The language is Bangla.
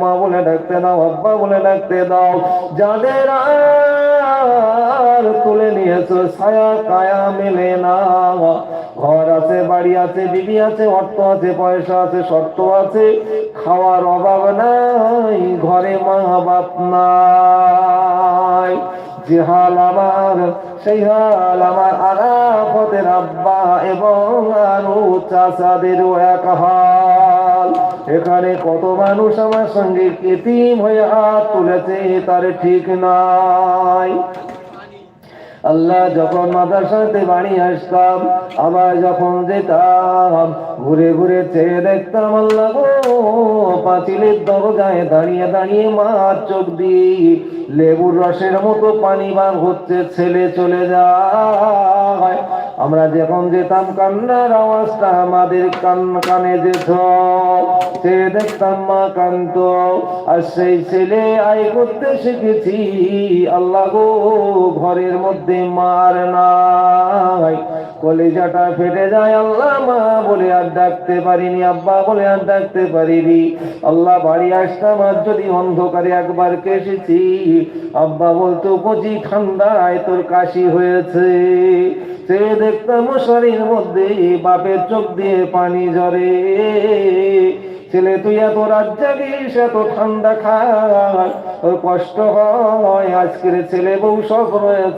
মা বলে ডাকতে দাও, আব্বা বলে ডাকতে দাও। যাদের আর তুলে নিয়েছো ছায়া কায়া মেলে না, ঘর আছে, বাড়ি আছে, বিবি আছে, অর্থ আছে, পয়সা আছে, শর্ত আছে, খাওয়ার অভাব নাই, ঘরে মা বাপ নাই, যে হাল আমার সেই হাল আমার আরাফতের আব্বা এবং আরো চাচাদেরও এক হাল। এখানে কত মানুষ আমার সঙ্গে এতিম হয়ে হাত তুলেছে তার ঠিক নাই। আল্লাহ যখন মাদ্রাসাতে বাড়ি আসতাম, আবার যখন যেতাম, ঘুরে ঘুরে চেয়ে দেখতাম আল্লাহ গো, পাঁচিলের দরজায় দাঁড়িয়ে দাঁড়িয়ে মার চোখ দিয়ে লেবুর রসের মতো পানি বার হচ্ছে, ছেলে চলে যায়। আমরা যখন যেতাম কান্নার আওয়াজটা আমাদের কানে যেত, সে দেখতাম মা কান্ত, আর সেই ছেলে আয় করতে শিখেছি আল্লাহ গো, ঘরের মধ্যে মার নাই, কলিজাটা ফেটে যায় আল্লাহ, মা বলে আর ডাকতে পারিনি, আব্বা বলে আর ডাকতে পারিনি। আল্লাহ বাড়ি আসতাম আর যদি অন্ধকারে একবার কেসেছি, আব্বা বলতো বুঝি ঠান্ডায় তোর কাশি হয়েছে, সে দেখতাম মশারির মধ্যে বাপের চোখ দিয়ে পানি ঝরে, ছেলে তুই এত রাত জাগিস, এত ঠান্ডা খাস, কষ্ট হয়, আজকের ছেলে বউ সব রয়েছে।